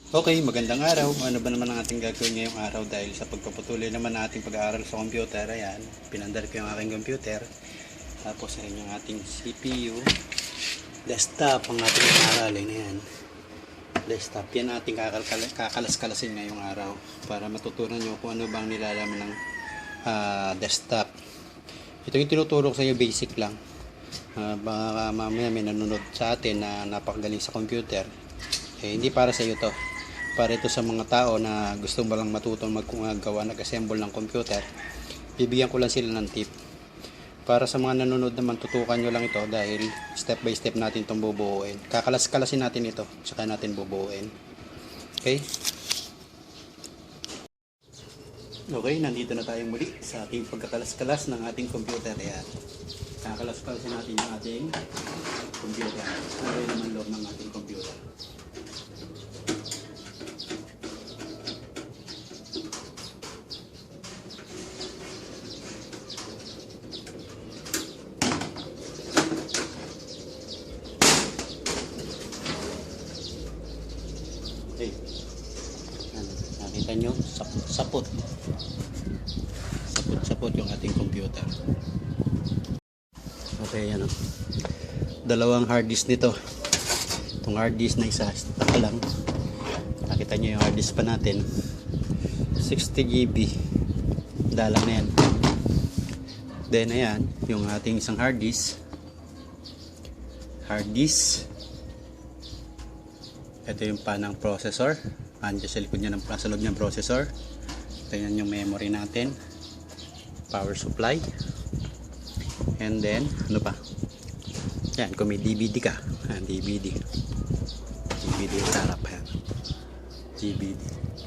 Okay, magandang araw. Ano ba naman ang ating gagawin ngayong araw dahil sa pagpapatuloy naman ng ating pag-aaral sa computer. Ayan, pinandar ko yung aking computer. Tapos ayan yung ating CPU. Desktop ang ating aralin. Ayan, desktop. Yan ating kakalas-kalasin ngayong araw para matutunan nyo kung ano bang nilalaman ng desktop. Ito yung tinuturo ko sa inyo, basic lang. Baka mamaya may nanonood sa atin na napakagaling sa computer. Hindi para sa iyo to. Para ito sa mga tao na gusto mo lang matutong maggawa, nag-assemble ng computer. Bibigyan ko lang sila ng tip. Para sa mga nanonood naman, tutukan nyo lang ito dahil step by step natin itong bubuuin. Kakalas-kalasin natin ito, saka natin bubuuin. Okay? Okay, nandito na tayo muli sa ating pagkakalas-kalas ng ating computer. Ayan. Kakalas-kalasin natin yung ating computer. Ano yung naman loob ng ating computer. Okay. Nakita nyo, sapot-sapot. Sapot-sapot yung ating computer. Okay, yan o. Dalawang hard disk nito. Itong hard disk na isa, taka lang. Nakita nyo yung hard disk pa natin. 60 GB. Dalang na yan. Then, ayan, yung ating isang hard disk. Hard disk. Ito yung panang processor. Andiyan sa likod niya sa loob ng processor. Ito yan yung memory natin. Power supply. And then, ano pa? Yan, kung may DVD ka. DVD. DVD yung sarap. Yan. DVD.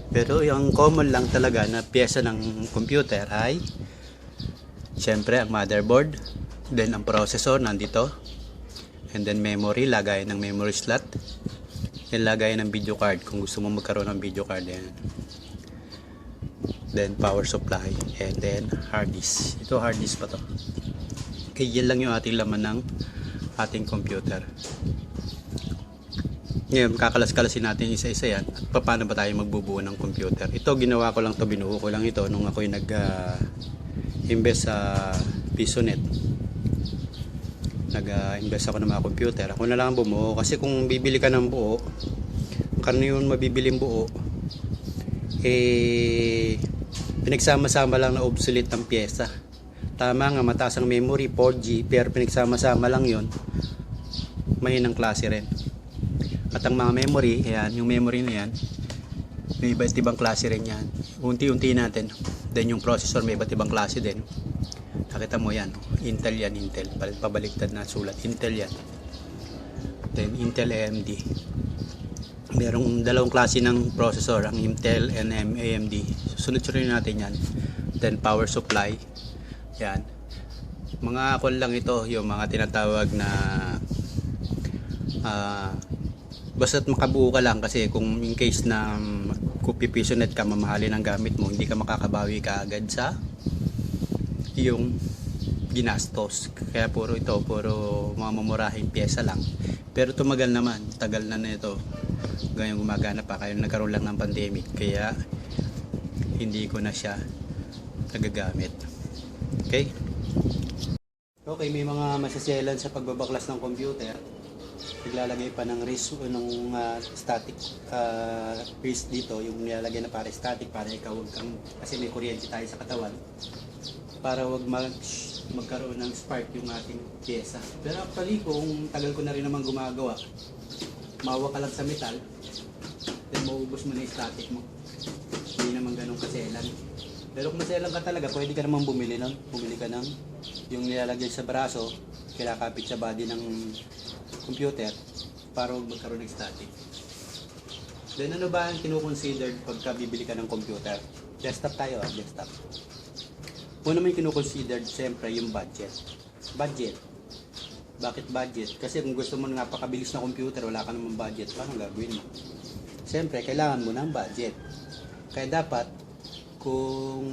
Pero yung common lang talaga na pyesa ng computer ay syempre ang motherboard. Then ang processor nandito. And then memory, lagayan ng memory slot. Then lagayan ng video card kung gusto mo magkaroon ng video card. Yan. Then power supply. And then hard disk. Ito hard disk pa to. Okay, yan lang yung ating laman ng ating computer. Ngayon, kakalas-kalasin natin isa-isa yan. At paano ba tayo magbubuo ng computer? Ito, ginawa ko lang to, binuo ko lang ito nung ako'y nag-invest sa PisoNet. Nag-invest ako ng mga computer. Ako na lang bumuo. Kasi kung bibili ka ng buo, kano yun mabibiling buo, pinagsama-sama lang na obsolete ng pyesa. Tama nga, mataas ang memory, 4G, pero pinagsama-sama lang yun, mahinang klase rin. At ang mga memory, ayan, yung memory na yan, may iba't ibang klase rin yan. Unti-unti natin. Then yung processor, may iba't ibang klase din. Nakita mo yan, Intel yan, Intel. Pabaliktad na sulat, Intel yan. Then Intel AMD. Merong dalawang klase ng processor, ang Intel and AMD. Sunod-sunod natin yan. Then power supply. Yan. Mga call lang ito, yung mga tinatawag na basta't makabuo ka lang kasi kung in case na PisoNet ka, mamahalin ang gamit mo, hindi ka makakabawi ka agad sa yung ginastos. Kaya puro mga mamurahing pyesa lang. Pero tumagal naman, tagal na nito. Ganyan gumagana pa, kaya nagkaroon lang ng pandemic. Kaya hindi ko na siya nagagamit. Okay? Okay, may mga masaselan sa pagbabaklas ng computer. Naglalagay pa ng static wrist dito, yung nilalagay na para static, para ikaw wag kang, kasi may kuryente tayo sa katawan, para wag magkaroon ng spark yung ating pyesa. Pero actually, kung tagal ko na rin naman gumagawa, mawa ka lang sa metal, then maubos mo na yung static mo. Hindi naman ganun kaselan. Pero kung maselan ka talaga, pwede ka naman bumili nun. Bumili ka ng yung nilalagay sa braso, kinakapit sa body ng computer para magkaroon ng static. Then ano ba ang kinukonsidered pagka bibili ka ng computer? Desktop tayo, desktop. Una naman kinukonsidered siyempre yung budget. Budget. Bakit budget? Kasi kung gusto mo ng napakabilis na computer, wala ka namang budget, paano gagawin mo? Siyempre, kailangan mo ng budget. Kaya dapat, kung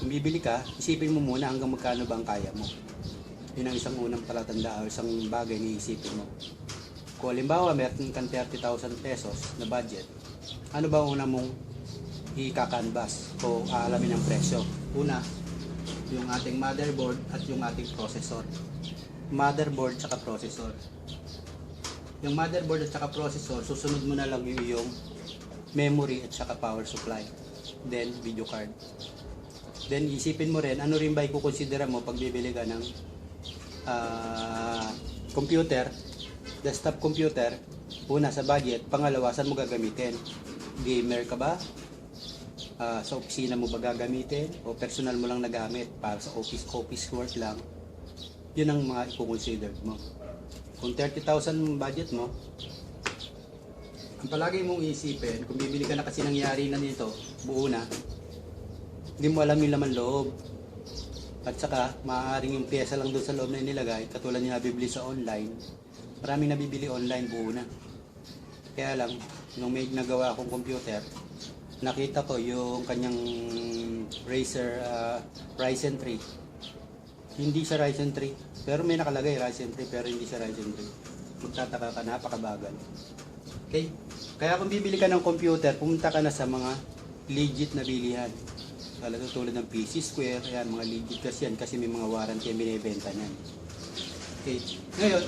bibili ka, isipin mo muna hanggang magkano bang kaya mo. Yun ang isang unang palatandaan, isang bagay na isipin mo. Kung halimbawa meron kang 30,000 pesos na budget, ano ba una mong ika-canvas o aalamin ang presyo? Una, yung ating motherboard at yung ating processor. Motherboard tsaka processor. Yung motherboard at saka processor, susunod mo na lang yung memory at saka power supply. Then, video card. Then, isipin mo rin, ano rin ba ikukonsidera mo pag bibili ka ng computer, desktop computer, una sa budget, pangalawa, saan mo gagamitin? Gamer ka ba? Sa opisina mo ba gagamitin? O personal mo lang nagamit para sa office work lang? Yun ang mga ikukonsider mo. Kung 30,000 budget mo, ang palagi mong isipin, kung bibili ka na kasi nangyari na nito, buo na, hindi mo alam yung laman loob. At saka, maaaring yung pyesa lang doon sa loob na inilagay, katulad yung nabibili sa online, maraming nabibili online, buo na. Kaya lang, nung may nagawa akong computer, nakita ko yung kanyang Razer Ryzen 3. Hindi siya Ryzen 3, pero may nakalagay Ryzen 3, pero hindi siya Ryzen 3. Magtataka ka, napakabagal. Okay? Kaya kung bibili ka ng computer, pumunta ka na sa mga legit na bilihan. Tulad ng PC Square, ayan, mga legit kasi may mga warranty ang binibenta niyan. Okay. Ngayon,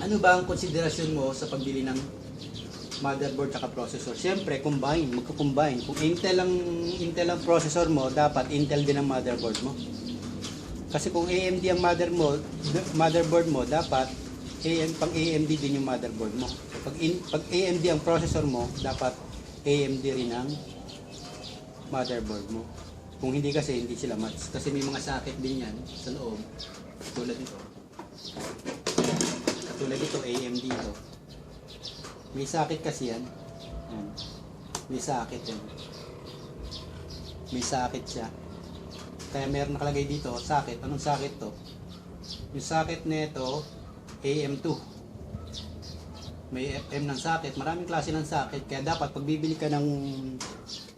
ano ba ang konsiderasyon mo sa pagbili ng motherboard at processor? Siyempre, magko-combine. Kung Intel ang processor mo, dapat Intel din ang motherboard mo. Kasi kung AMD ang motherboard mo, dapat pang AMD din yung motherboard mo. So, pag AMD ang processor mo, dapat AMD rin ang motherboard mo. Kung hindi kasi, hindi sila match. Kasi may mga socket din yan sa loob. Tulad nito. Katulad ito, AMD ito. May socket kasi yan. Yan. May socket yan. May socket siya. Kaya meron nakalagay dito, socket. Anong socket to? Yung socket nito, AM2. May FM ng socket. Maraming klase ng socket. Kaya dapat pag bibili ka ng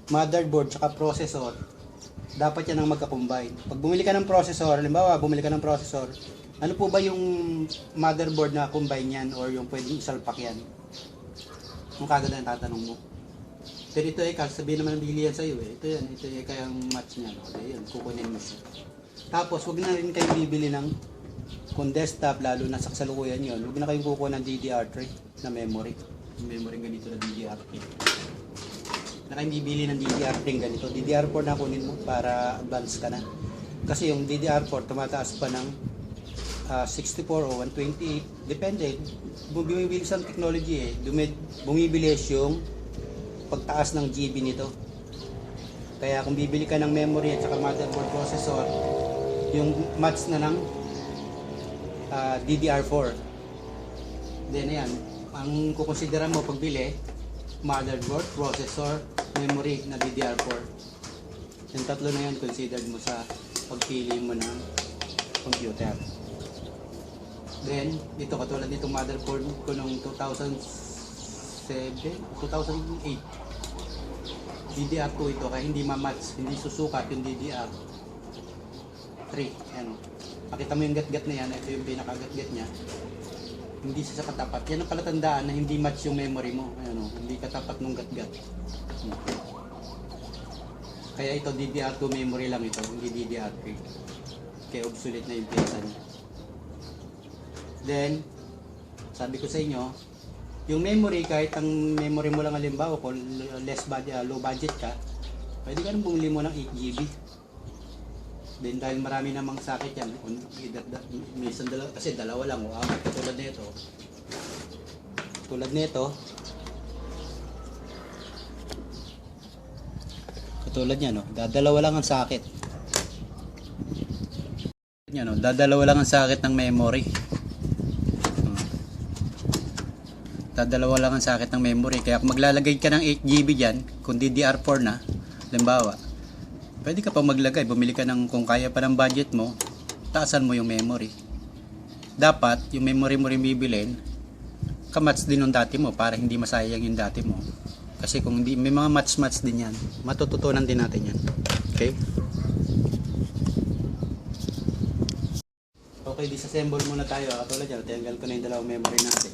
motherboard tsaka processor, dapat yan ang magka-combine. Pag bumili ka ng processor, halimbawa bumili ka ng processor, ano po ba yung motherboard na combine yan or yung pwedeng isalpak yan? Kung kagad ang tatanong mo. Pero ito sabihin naman ng bili yan sa'yo eh. Ito kaya ang match niya. No? Yun, kukunin mo siya. Tapos, huwag na rin kayo bibili ng kung desktop, lalo na sa kasalukuyan yun, huwag na kayong kukuha ng DDR3 na memory. Yung memory ganito na DDR3. Na kayong bibili ng DDR3 ganito. DDR4 na kunin mo para advance ka na. Kasi yung DDR4, tumataas pa ng 64 o 128. Depende. Bumibili sa technology eh. Bumibilis yung pagtaas ng GB nito. Kaya kung bibili ka ng memory at saka motherboard processor, yung match na ng DDR4. Then ayan, ang kukonsidera mo pagbili, motherboard, processor, memory na DDR4. Yung tatlo na yan considered mo sa pagpili mo ng computer. Then, dito katulad nitong motherboard ko noong 2008. DDR2 ito kaya hindi ma-match, hindi susukat yung DDR3. Ano? Pakita mo yung gat-gat na yan, ito yung pinaka-gat-gat niya. Hindi siya sa katapat. Yan ang palatandaan na hindi match yung memory mo. Ano? Hindi katapat ng gat-gat. Kaya ito DDR2 memory lang ito, hindi DDR3. Kaya obsolete na yung pyesa niya. Then, sabi ko sa inyo, yung memory, kahit ang memory mo lang halimbawa, kung low budget ka, pwede ka nang bumili mo ng 8GB. Then dahil marami namang sakit yan, minsan kasi dalawa lang, katulad nito. Katulad niya, no? Dadalawa lang ang sakit. Dadalawa lang ang sakit ng memory. Dadalawa lang ang sakit ng memory. Kaya kung maglalagay ka ng 8GB dyan, kung DDR4 na, halimbawa, pwede ka pa maglagay. Bumili ka ng, kung kaya pa ng budget mo, taasan mo yung memory. Dapat, yung memory mo rin bibilin, kamatch din ng dati mo para hindi masayang yung dati mo. Kasi kung hindi, may mga match din yan. Matututunan din natin yan. Okay? Okay, disassemble muna tayo. Katulad yan, tanggal ko na yung dalawang memory natin.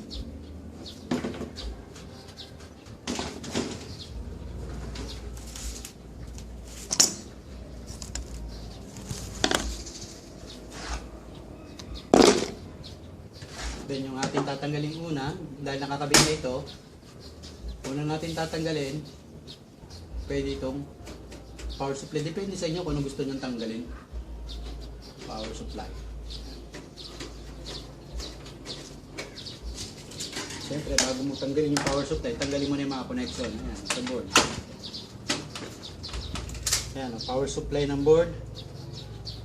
Then yung ating tatanggalin una, dahil nakakabit na ito, una natin tatanggalin, pwede itong power supply. Depende sa inyo kung ano gusto nyo tanggalin. Power supply. Siyempre, bago mo tanggalin yung power supply, tanggalin mo na yung mga connection. Ayan, sa board. Ayan, power supply ng board.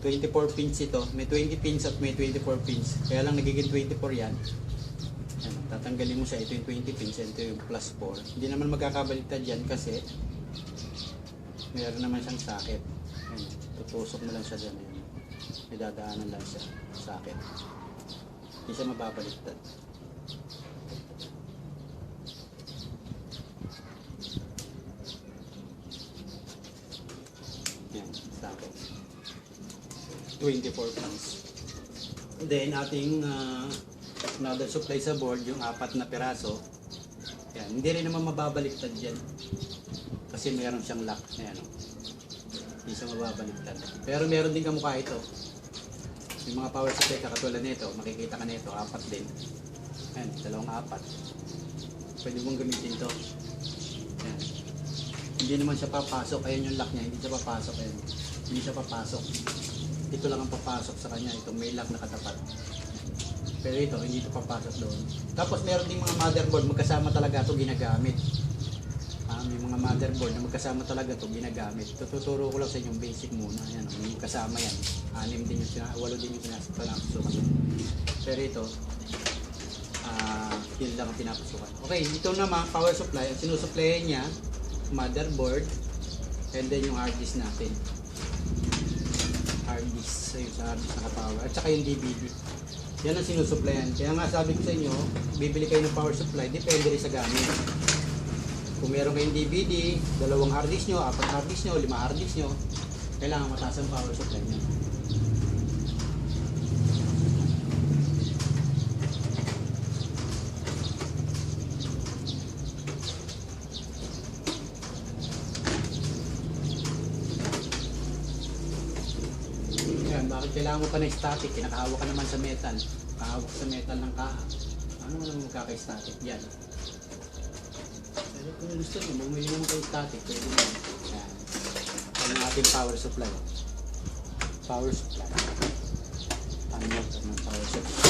24 pins ito. May 20 pins at may 24 pins. Kaya lang nagiging 24 yan. Ayan, tatanggalin mo siya. Ito yung 20 pins. Ito yung plus 4. Hindi naman magkakabaliktad yan kasi meron naman siyang socket. Ayan, tutusok mo lang siya dyan. Ayan. May dadaanan lang siya. Socket. Hindi siya mababaliktad. Ayan, socket. 24 pins. Then ating another supply sa board, yung 4 na piraso. Yan, hindi rin naman mababaliktad yan. Kasi meron siyang lock. Ayan, oh. Hindi siya mababaliktad. Pero meron din kamukha ito. Yung mga power supply katulad nito, makikita ka nito, 4 din. Ayan, dalawang 4. Pwede mong gamitin to. Ayan. Hindi naman siya papasok. Ayan yung lock niya, hindi siya papasok. Ayan. Hindi siya papasok. Ito lang ang papasok sa kanya, itong may lock na katapat. Pero ito, hindi ito papasok doon. Tapos meron din mga motherboard, magkasama talaga ito ginagamit. May mga motherboard na magkasama talaga ito ginagamit. Tuturo ko lang sa inyong basic muna. Ayan, may kasama yan. 6 din yung 8 din yung pinapasukan. Pero ito, yun lang ang pinapasukan. Okay, ito naman, power supply. Ang sinusuplayan niya, motherboard, and then yung hard disk natin. Hard disk, yung sa hard disk naka-power, at saka yung DVD. Yan ang sinusuplayan. Kaya nga sabi ko sa inyo, bibili kayo ng power supply, depende rin sa gamit. Kung meron kayong DVD, 2 hard disk nyo, 4 hard disk nyo, 5 hard disk nyo, kailangan mataas ang power supply nyo. Bakit kailangan mo pa ng static? Kinakahawak ka naman sa metal. Kahawak sa metal ng kaha. Ano naman magkaka-static? Yan. Pero kung gusto nyo, bumili mo kayo static, pwede mo. Yan. Yan ang ating power supply. Power supply. Ano ng power supply.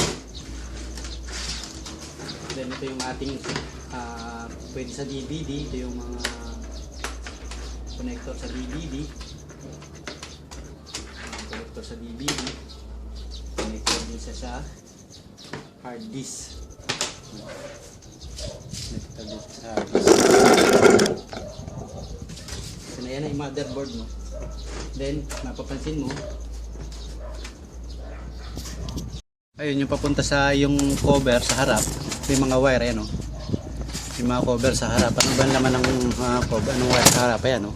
Then ito yung ating pwede sa DVD. Ito yung mga connector sa DVD. Connector sa DVD, connector din siya sa hard disk. Connector din sa hard disk. So na yan ay motherboard mo. Then, mapapansin mo, ayun yung papunta sa yung cover sa harap. May mga wire, ayan o. Yung mga cover sa harap. Ano ba naman ang cover? Anong wire sa harap? Ayan o.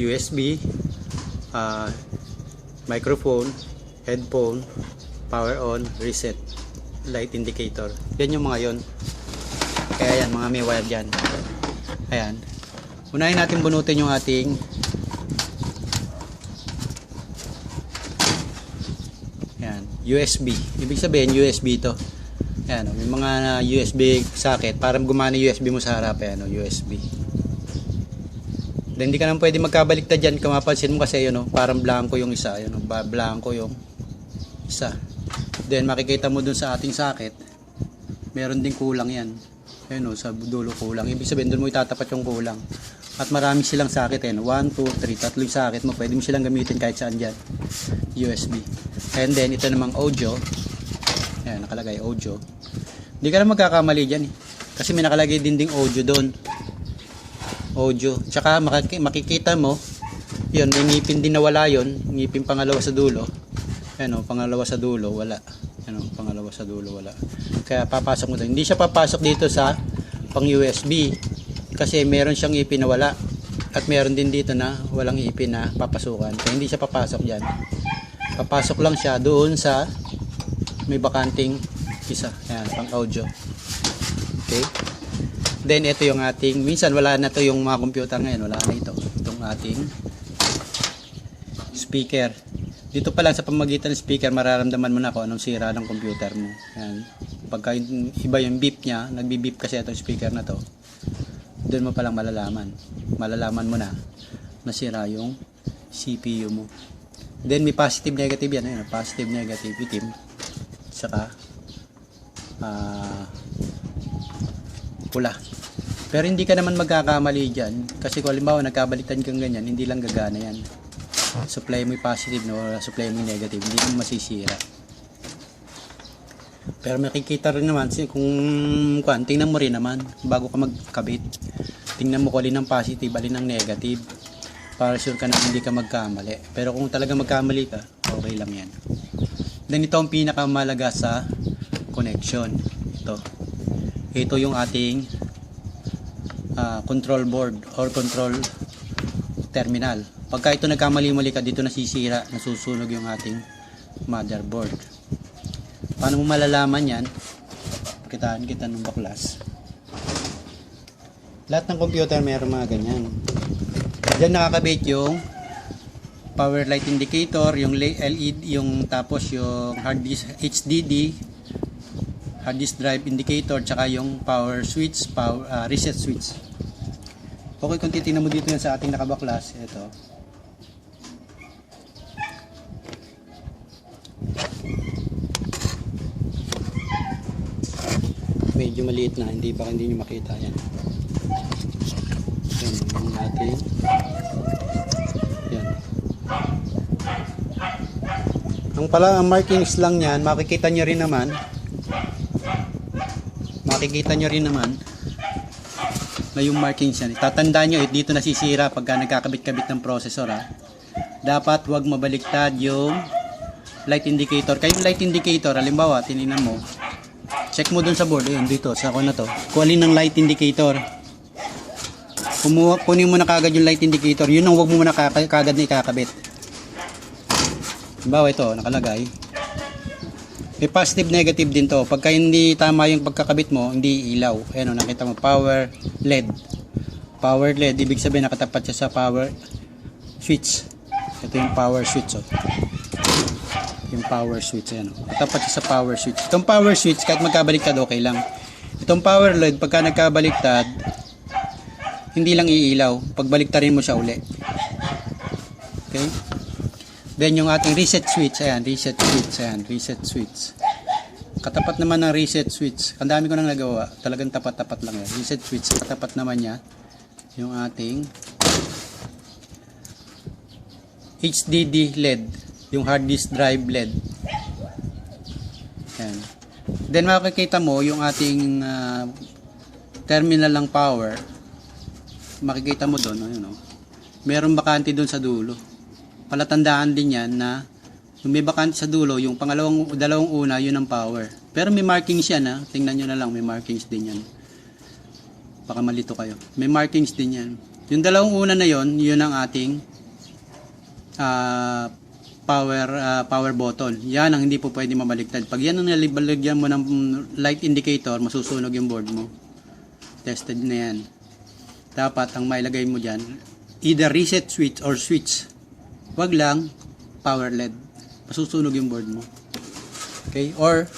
USB, microphone, headphone, power on, reset, light indicator. Yan yung mga yon. Kaya yan, mga may wire dyan. Ayan. Unahin natin bunutin yung ating ayan, USB. Ibig sabihin USB to. Ayan, may mga USB socket para gumana USB mo sa harap. Ayan, USB. Then, hindi ka naman pwede magkabaliktad dyan. Kung mapansin mo kasi yun, parang blanco yung isa. Yun, blanco yung isa. Then makikita mo dun sa ating socket, meron din kulang yan. Ayun, sa dulo kulang. Ibig sabihin dun mo itatapat yung kulang. At marami silang socket. 1, 2, 3, 3 socket mo. Pwede mo silang gamitin kahit saan dyan. USB. And then ito namang audio. Ayan, nakalagay audio. Hindi ka na magkakamali dyan eh. Kasi may nakalagay din audio doon. Audio. Tsaka makikita mo, yun, may ngipin din na wala yun. Ngipin pangalawa sa dulo. Ayan o, pangalawa sa dulo, wala. Ayan o, pangalawa sa dulo, wala. Kaya papasok mo doon. Hindi siya papasok dito sa pang USB. Kasi meron siyang ngipin na wala. At meron din dito na walang ngipin na papasukan. Kaya hindi siya papasok dyan. Papasok lang siya doon sa may bakanting isa. Ayan, pang audio. Okay. Then ito yung ating, minsan wala na to yung mga computer ngayon, wala na ito. Itong ating speaker. Dito pa lang sa pamamagitan ng speaker, mararamdaman mo na kung anong sira ng computer mo. Yan. Pagka iba yung beep niya, nagbi-beep kasi itong speaker na to, doon mo palang malalaman. Malalaman mo na nasira yung CPU mo. Then may positive negative yan. Ayun, positive negative itim. Saka pula. Pero hindi ka naman magkakamali dyan. Kasi kung halimbawa nagkabalitan kang ganyan, hindi lang gagana yan. Supply mo yung positive no, supply mo yung negative, hindi mo masisira. Pero makikita rin naman kung tingnan mo rin naman bago ka magkabit. Tingnan mo kung alin ang positive, alin ang negative, para sure ka na hindi ka magkamali. Pero kung talaga magkamali ka, okay lang yan. Then ito ang pinakamalaga sa connection. Ito yung ating control board or control terminal. Pagka ito nagkamali-mali ka, dito nasisira, nasusunog yung ating motherboard. Paano mo malalaman yan? Kitaan kita ng baklas. Lahat ng computer mayroon mga ganyan. Diyan nakakabit yung power light indicator, yung LED, yung tapos yung hard disk HDD, hard disk drive indicator, tsaka yung power switch, reset switch. Okay, kung titingnan mo dito yan sa ating nakabaklas, ito. Medyo maliit na, hindi nyo makita yan. Yan, yung ating yan. Ang markings lang yan, makikita nyo rin naman na yung markings yan. Tatandaan nyo, dito nasisira pagka nagkakabit-kabit ng processor, ha. Dapat wag mabaliktad yung light indicator. Kayong light indicator, halimbawa, tinignan mo, check mo dun sa board, ayun, dito, sa ako na to, kung alin ng light indicator. Kunin mo na kagad yung light indicator, yun ang wag mo muna kagad na ikakabit. Halimbawa ito, nakalagay. May positive negative din to. Pagka hindi tama yung pagkakabit mo, hindi ilaw. Ayan o, nakita mo, power LED. Power LED, ibig sabihin nakatapat siya sa power switch. Ito yung power switch, oh. Yung power switch, ayan o. Nakatapat siya sa power switch. Itong power switch, kahit magkabaliktad, okay lang. Itong power LED, pagka nagkabaliktad, hindi lang iilaw. Pagbaliktarin mo siya uli. Okay? Then yung ating reset switch, ayan, reset switch. Katapat naman ng reset switch. Ang dami ko nang nagawa. Talagang tapat-tapat lang yan. Reset switch, katapat naman niya yung ating HDD LED, yung hard disk drive LED. Ayan. Then makikita mo yung ating terminal ng power. Makikita mo doon, ayun, oh. Merong bakante doon sa dulo. Palatandaan din yan na yung may bakante sa dulo, yung dalawang una, yun ang power. Pero may markings yan, ha. Tingnan nyo na lang, may markings din yan. Baka malito kayo. May markings din yan. Yung dalawang una na yun ang ating power button. Yan ang hindi po pwede mabaliktad. Pag yan ang nalibaligyan mo ng light indicator, masusunog yung board mo. Tested na yan. Dapat ang mailagay mo dyan, either reset switch or switch. Wag lang power LED. Masusunog yung board mo. Okay? Or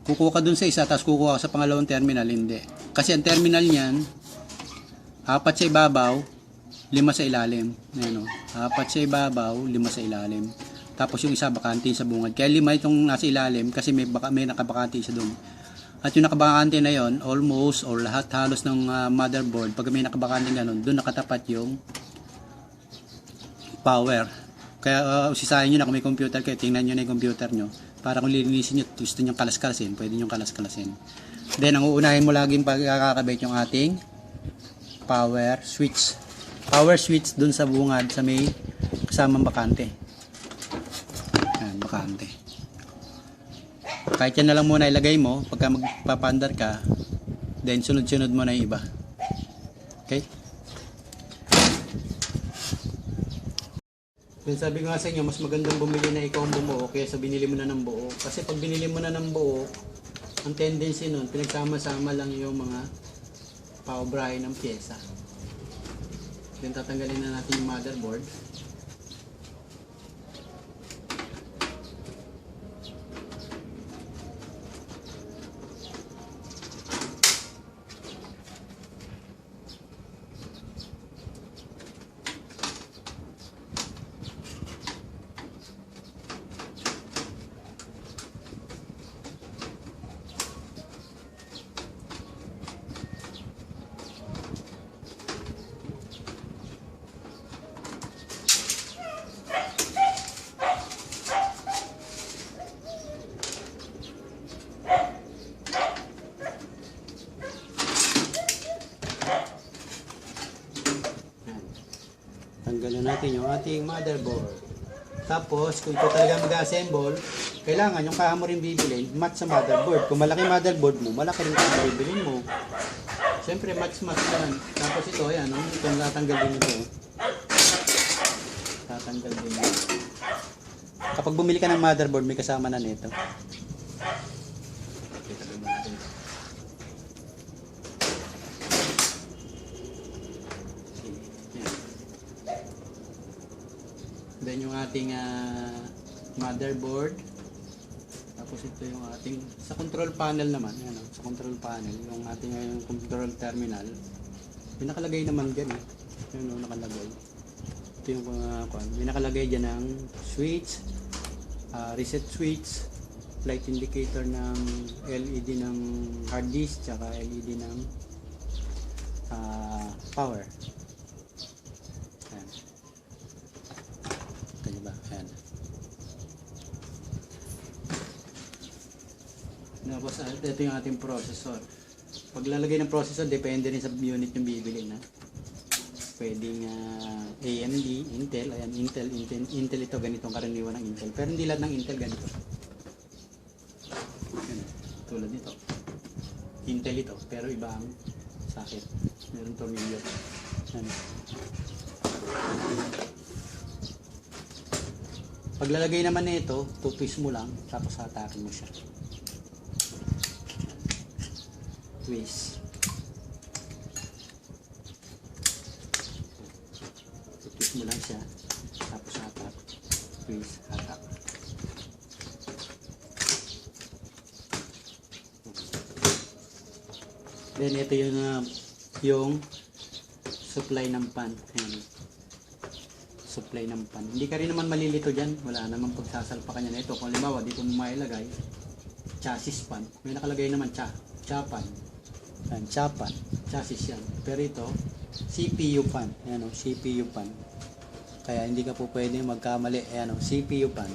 kukuha ka dun sa isa, tapos kukuha ka sa pangalawang terminal, hindi. Kasi ang terminal niyan, 4 sa ibabaw, 5 sa ilalim. Ayan, o. 4 sa ibabaw, 5 sa ilalim. Tapos yung isa bakante sa bungad. Kaya 5 itong nasa ilalim kasi may nakabakante isa dun. At yung nakabakante na yon, almost or lahat halos ng motherboard, pag may nakabakante ganun, dun nakatapat yung power. Kaya usisahin nyo na kung may computer kayo, tingnan nyo na yung computer nyo. Para kung lilinisin nyo, gusto nyo kalas-kalasin, pwede nyo kalas-kalasin. Then, ang uunahin mo laging pagkakabit yung ating power switch. Power switch dun sa bungad, sa may kasamang bakante. Ayan, bakante. Kahit yan na lang muna ilagay mo, pagka magpapandar ka, then sunod-sunod mo na yung iba. Okay? Then sabi ko nga sa inyo, mas magandang bumili na ikaw ang bumuo kaysa binili mo na ng buo. Kasi pag binili mo na ng buo, ang tendency nun, pinagsama-sama lang yung mga paubrahe ng pyesa. Then tatanggalin na natin yung motherboard. natin yung ating motherboard. Tapos, kung ito talaga mag-assemble, kailangan yung kaya mo rin bibilin, match sa motherboard. Kung malaki motherboard mo, malaki rin kaya bibilin mo. Siyempre, match-match yan. Tapos ito, ayan, ito natanggal din ito. Tatanggal din ito. Kapag bumili ka ng motherboard, may kasama na nito. Then yung ating motherboard. Tapos ito yung ating sa control panel naman, ano, sa control panel, yung ating yung control terminal. May nakalagay naman diyan eh. Yun nakalagay. Ito yung may nakalagay diyan ng switch, reset switch, light indicator ng LED ng hard disk, tsaka LED ng power. Ayan. Tapos ito yung ating processor. Paglalagay ng processor, depende rin sa unit yung bibili na. Pwedeng AMD, Intel, ayan, Intel ito, ganitong karaniwan ng Intel. Pero hindi lahat ng Intel ganito. Ayan, tulad nito. Intel ito, pero iba ang socket. Meron tornilyo. Ayan. Paglalagay naman nito, 2 piece mo lang, tapos hatakin mo siya. Twist. Twist mo lang siya, tapos hatak. Twist, hatak. Then ito yung supply ng pan. Ayan. Supply ng pan. Hindi ka rin naman malilito dyan. Wala naman pagsasalpa ka niya na ito. Kung halimbawa, dito mo mailagay chassis pan. May nakalagay naman chapan. Yan, chapan. Chassis yan. Pero ito, CPU pan. Ayan o, CPU pan. Kaya hindi ka po pwede magkamali. Ayan o, CPU pan.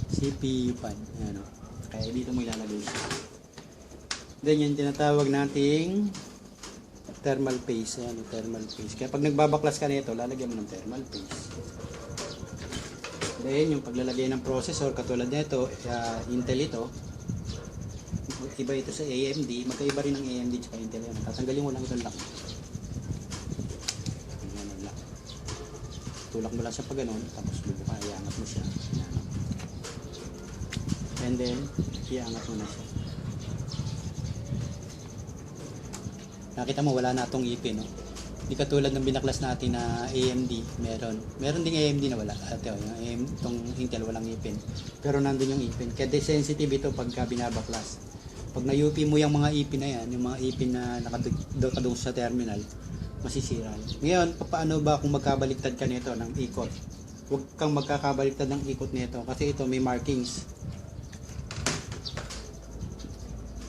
CPU pan. Ayan o. Kaya dito mo ilalagay siya. Then yung tinatawag nating thermal paste. Ayan, thermal paste. Kaya pag nagbabaklas ka nito, lalagyan mo ng thermal paste. Then, yung paglalagay ng processor, katulad nito, Intel ito. Iba ito sa AMD. Magkaiba rin ng AMD at Intel. Yan. Tatanggalin mo lang itong lock. Ayan ang lock. Tulak mo lang siya pa ganun, tapos bubuka, iangat mo siya. Ayan. And then, iangat mo na siya. Nakita mo wala na itong ipin, no? Hindi katulad ng binaklas natin na AMD, meron ding AMD na wala. Ate, itong Intel walang ipin, pero nandun yung ipin. Kaya sensitive ito pagka binabaklas. Pag na-UP mo yung mga ipin na yan, yung mga ipin na nakadung sa terminal, masisira. Ngayon, paano ba kung magkabaliktad ka nito ng ikot? Huwag kang magkakabaliktad ng ikot nito kasi ito may markings.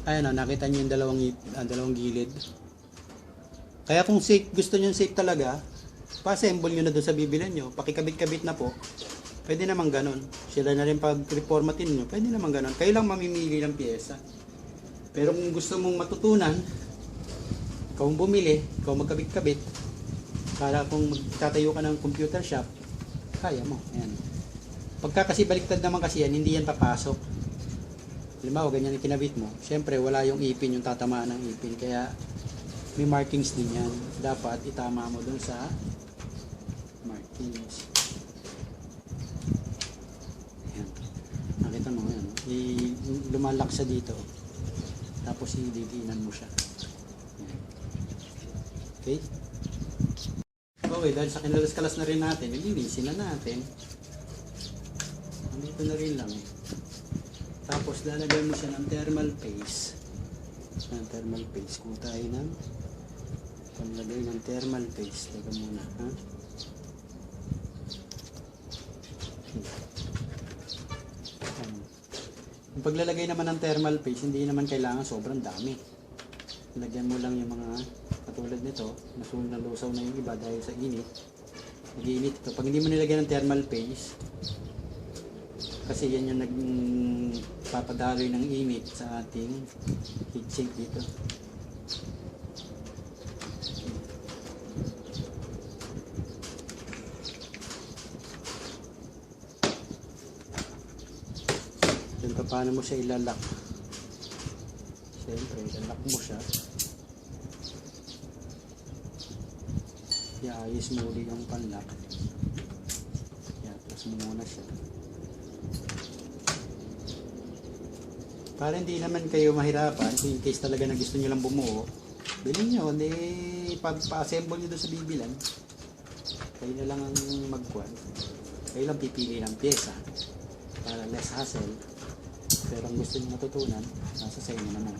Ayan o, nakita nyo yung dalawang gilid. Kaya kung safe, gusto nyo safe talaga, pa-assemble nyo na doon sa bibilan nyo. Pakikabit-kabit na po. Pwede naman ganun. Sila na rin pag-reformatin nyo. Pwede naman ganun. Kayo lang mamimili ng pyesa. Pero kung gusto mong matutunan, ikaw bumili, ikaw magkabit-kabit, para kung magtatayo ka ng computer shop, kaya mo. Ayan. Pagka kasi baliktad naman kasi yan, hindi yan papasok. Halimbawa, ganyan yung kinabit mo. Siyempre, wala yung ipin, yung tatamaan ng ipin. Kaya, may markings din yan. Dapat itama mo dun sa markings. Ayan. Nakita mo yan. Lumalak siya dito. Tapos ididiinan mo siya. Ayan. Okay? Okay, dahil sa kinalas-kalas na rin natin, ilinisin na natin. Dito na rin lang. Tapos lalagay mo siya ng thermal paste. Thermal paste. Kung tayo ng panlagay ng thermal paste. Teka muna, ha? Yung paglalagay naman ng thermal paste, hindi naman kailangan sobrang dami. Lagyan mo lang yung mga katulad nito, nalusaw na yung iba dahil sa init. Nag-iinit ito. Pag hindi mo nilagyan ng thermal paste, kasi yan yung nagpapadaloy ng init sa ating heatsink dito. paano mo siya ilalak? Siyempre, ilalak mo siya. Iayos mo ulit yung panlock. I-atras mo muna siya. Para hindi naman kayo mahirapan, kung in case talaga na gusto nyo lang bumuo, bilhin nyo, hindi pa-assemble nyo doon sa bibilan. Kayo na lang ang magkuhan. Kayo lang pipili ng pyesa para less hassle. Pero ang gusto nyo matutunan, nasa sa inyo naman.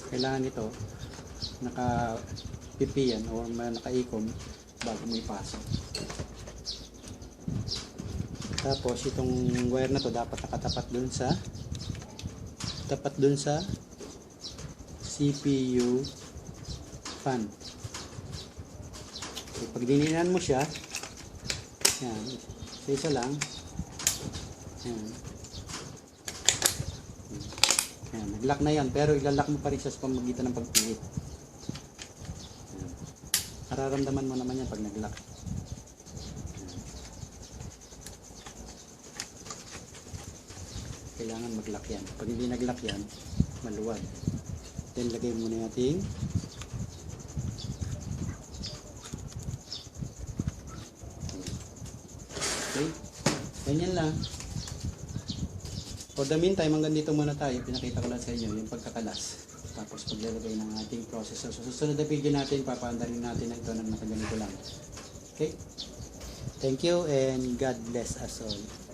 Kailangan ito naka-pipian o naka-ikom bago mo ipasok. Tapos itong wire na to dapat nakatapat dun sa CPU fan. So, pag dininan mo siya, yan, isa lang, yan, yan, nag-lock na yan, pero ilalak mo pa rin siya sa pamamagitan ng pagpilit. Yan. Mararamdaman mo naman yan pag nag-lock. Kailangan mag-lock yan. Pag hindi nag-lock yan, maluwag. Then lagay muna natin okay, ganyan lang. For the meantime, hanggang dito muna tayo. Pinakita ko lang sa inyo yung pagkakalas. Tapos paglalagay ng ating processor. So susunod na video natin, papaandarin natin ito ng nakaganito lang. Okay? Thank you and God bless us all.